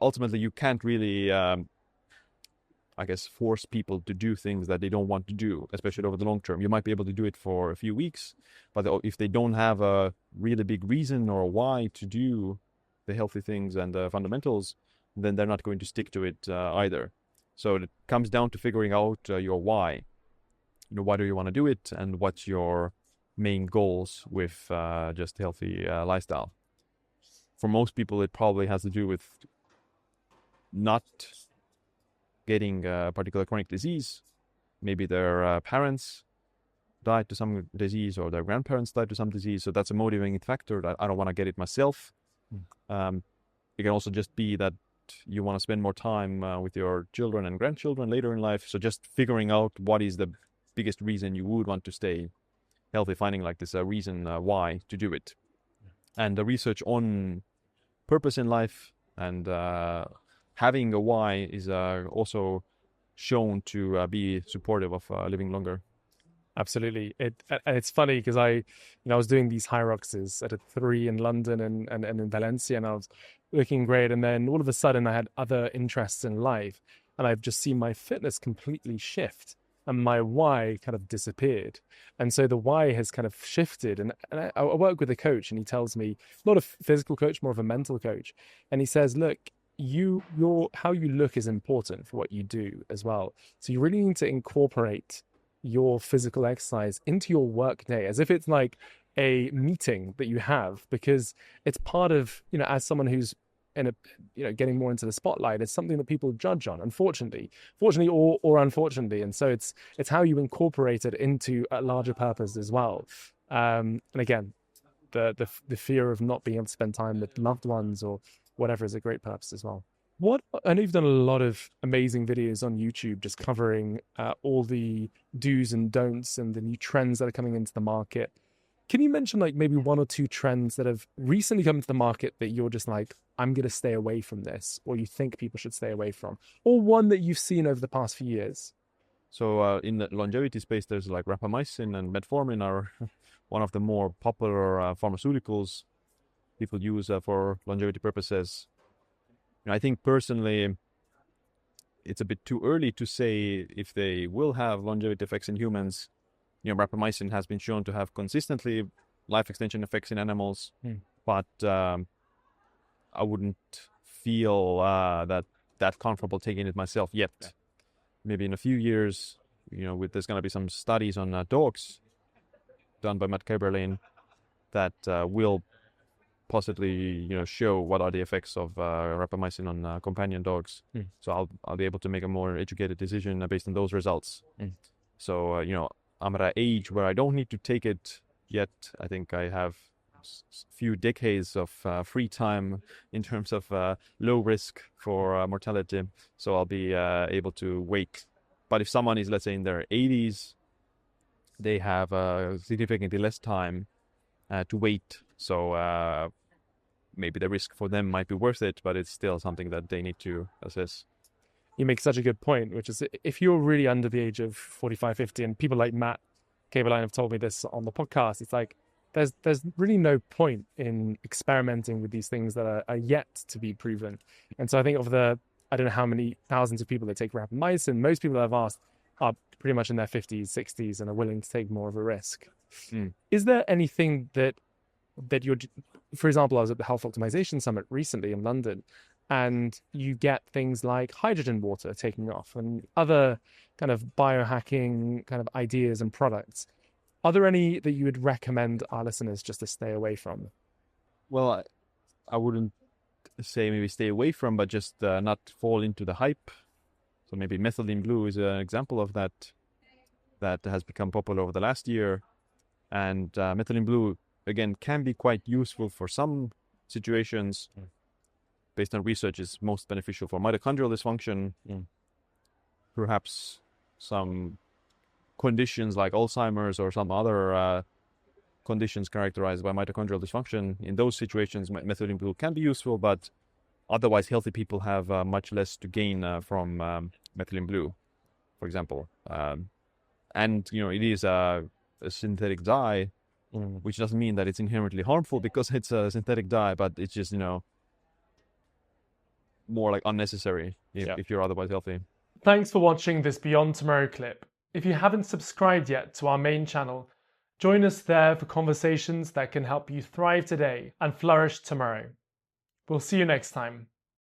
ultimately you can't really, I guess, force people to do things that they don't want to do, especially over the long term. You might be able to do it for a few weeks, but if they don't have a really big reason or why to do the healthy things and the fundamentals, then they're not going to stick to it either. So it comes down to figuring out your why. Why do you want to do it, and what's your main goals with just healthy lifestyle? For most people, it probably has to do with not getting a particular chronic disease. Maybe their parents died to some disease, or their grandparents died to some disease. So that's a motivating factor that I don't want to get it myself. It can also just be that you want to spend more time with your children and grandchildren later in life. So just figuring out what is the biggest reason you would want to stay healthy, finding like this reason why to do it. And the research on purpose in life and having a why is also shown to be supportive of living longer. Absolutely. It's funny because I was doing these hierarchies at a 3 in London and in Valencia, and I was looking great. And then all of a sudden I had other interests in life, and I've just seen my fitness completely shift, and my why kind of disappeared. And so the why has kind of shifted. And I work with a coach, and he tells me, not a physical coach, more of a mental coach. And he says, look, how you look is important for what you do as well. So you really need to incorporate your physical exercise into your work day as if it's like a meeting that you have, because it's part of, as someone who's in a, getting more into the spotlight, it's something that people judge on, fortunately or unfortunately. And so it's how you incorporate it into a larger purpose as well. And again, the fear of not being able to spend time with loved ones or whatever is a great purpose as well. I know you've done a lot of amazing videos on YouTube just covering all the do's and don'ts and the new trends that are coming into the market. Can you mention like maybe 1 or 2 trends that have recently come into the market that you're just like, I'm going to stay away from this, or you think people should stay away from, or one that you've seen over the past few years? So in the longevity space, there's like rapamycin and metformin are one of the more popular pharmaceuticals people use for longevity purposes. I think personally, it's a bit too early to say if they will have longevity effects in humans. Rapamycin has been shown to have consistently life extension effects in animals, but I wouldn't feel that comfortable taking it myself yet. Yeah. Maybe in a few years, there's going to be some studies on dogs done by Matt Kaeberlein that will possibly show what are the effects of rapamycin on companion dogs. So I'll be able to make a more educated decision based on those results. So I'm at an age where I don't need to take it yet. I think I have a few decades of free time in terms of low risk for mortality, so I'll be able to wait. But if someone is, let's say, in their 80s, they have significantly less time to wait. So maybe the risk for them might be worth it, but it's still something that they need to assess. You make such a good point, which is if you're really under the age of 45, 50, and people like Matt Kaeberlein have told me this on the podcast, it's like there's really no point in experimenting with these things that are yet to be proven. And so I think of I don't know how many thousands of people that take rapamycin, most people that I've asked are pretty much in their 50s, 60s, and are willing to take more of a risk. Is there anything that you're, for example, I was at the Health Optimization Summit recently in London, and you get things like hydrogen water taking off and other kind of biohacking kind of ideas and products. Are there any that you would recommend our listeners just to stay away from? Well, I wouldn't say maybe stay away from, but just not fall into the hype. So maybe methylene blue is an example of that has become popular over the last year. And methylene blue, again, can be quite useful for some situations. Based on research, is most beneficial for mitochondrial dysfunction. Perhaps some conditions like Alzheimer's or some other conditions characterized by mitochondrial dysfunction. In those situations, methylene blue can be useful, but otherwise healthy people have much less to gain from methylene blue, for example. And, it is a synthetic dye, which doesn't mean that it's inherently harmful because it's a synthetic dye, but it's just, more like unnecessary if you're otherwise healthy. Thanks for watching this Beyond Tomorrow clip. If you haven't subscribed yet to our main channel, join us there for conversations that can help you thrive today and flourish tomorrow. We'll see you next time.